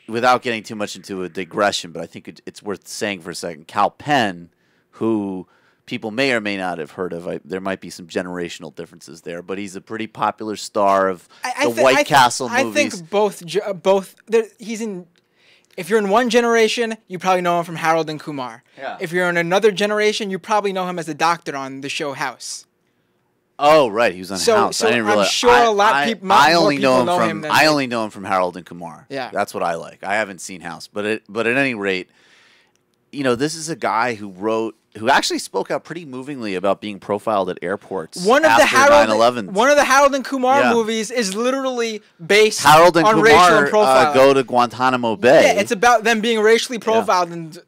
without getting too much into a digression, but I think it's worth saying for a second, Cal Penn, who people may or may not have heard of. There might be some generational differences there, but he's a pretty popular star of the White Castle movies. I think both. He's in. If you're in one generation, you probably know him from Harold and Kumar. Yeah. If you're in another generation, you probably know him as a doctor on the show House. Oh, right, he was on House. So I didn't realize. I'm sure a lot of people. I only know him from Harold and Kumar. Yeah, that's what I like. I haven't seen House, but at any rate, you know, this is a guy who actually spoke out pretty movingly about being profiled at airports one of after the 9/11. One of the Harold and Kumar movies is literally based Harold and on Kumar, racial profiling. Go to Guantanamo Bay. Yeah, it's about them being racially profiled, and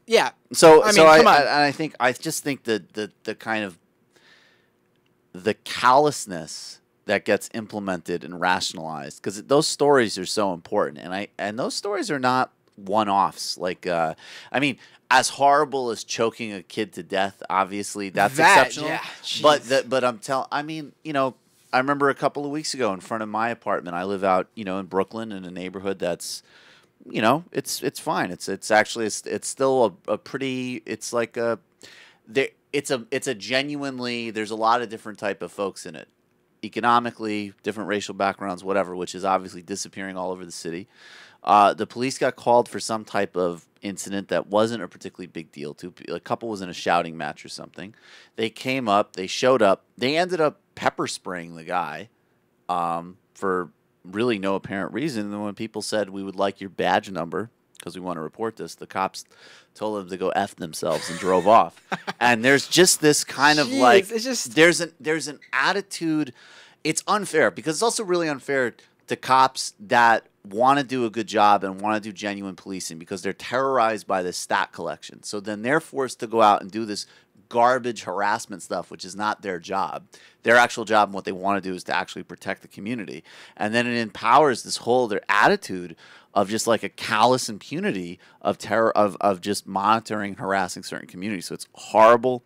So I mean, come on. I just think that the kind of the callousness that gets implemented and rationalized, because those stories are so important, and those stories are not one-offs. Like, I mean, as horrible as choking a kid to death, obviously that's exceptional. Yeah, but I mean, you know, I remember a couple of weeks ago in front of my apartment. I live out, you know, in Brooklyn in a neighborhood that's, you know, it's fine. It's actually it's still a pretty. It's like a there. It's a genuinely, there's a lot of different type of folks in it, economically, different racial backgrounds, whatever, which is obviously disappearing all over the city. The police got called for some type of incident that wasn't a particularly big deal. A couple was in a shouting match or something. They came up, they showed up, they ended up pepper spraying the guy for really no apparent reason. And when people said, "We would like your badge number because we want to report this," the cops told them to go F themselves and drove off. And there's just this kind of like, it's just, there's an attitude. It's unfair because it's also really unfair to cops that want to do a good job and want to do genuine policing because they're terrorized by this stat collection. So then they're forced to go out and do this garbage harassment stuff, which is not their job. Their actual job and what they want to do is to actually protect the community. And then it empowers this whole their attitude of just like a callous impunity of terror, of just monitoring and harassing certain communities. So it's horrible.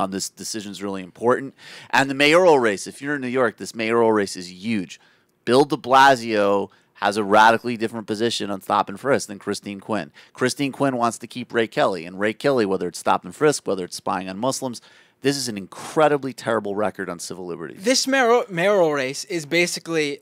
This decision is really important. And the mayoral race, if you're in New York, this mayoral race is huge. Bill de Blasio has a radically different position on stop and frisk than Christine Quinn. Christine Quinn wants to keep Ray Kelly. And Ray Kelly, whether it's stop and frisk, whether it's spying on Muslims, this is an incredibly terrible record on civil liberties. This mayoral race is basically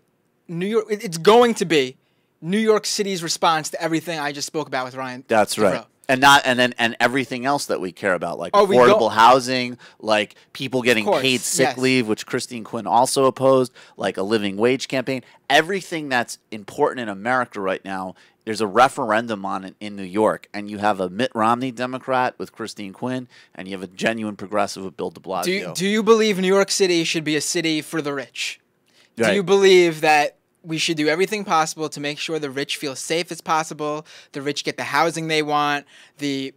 New York. It's going to be New York City's response to everything I just spoke about with Ryan. That's right. Devereaux. And everything else that we care about, like affordable housing, like people getting paid sick leave, which Christine Quinn also opposed, like a living wage campaign. Everything that's important in America right now, there's a referendum on it in New York, and you have a Mitt Romney Democrat with Christine Quinn, and you have a genuine progressive with Bill de Blasio. Do you believe New York City should be a city for the rich? Right. Do you believe that we should do everything possible to make sure the rich feel safe as possible, the rich get the housing they want, the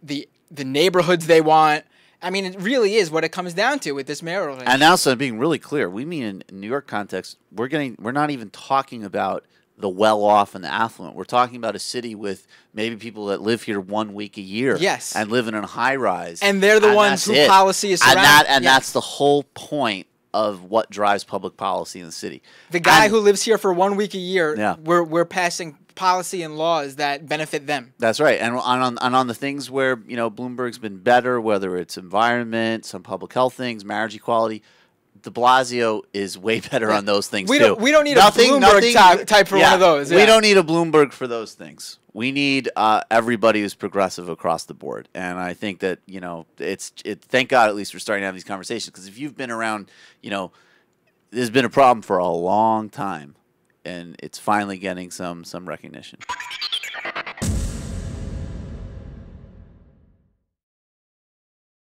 neighborhoods they want? I mean, it really is what it comes down to with this mayoral race. And also, being really clear, we mean in New York context, we're not even talking about the well-off and the affluent. We're talking about a city with maybe people that live here 1 week a year, and live in a high-rise, and they're the ones whose policy is surrounding. That's the whole point of what drives public policy in the city. The guy who lives here for 1 week a year, we're passing policy and laws that benefit them. That's right. And on the things where, you know, Bloomberg's been better, whether it's environment, some public health things, marriage equality, de Blasio is way better on those things too. We don't need a Bloomberg type for one of those. We don't need a Bloomberg for those things. We need everybody who's progressive across the board. And I think that, you know, thank God at least we're starting to have these conversations, because if you've been around, you know, there's been a problem for a long time, and it's finally getting some recognition.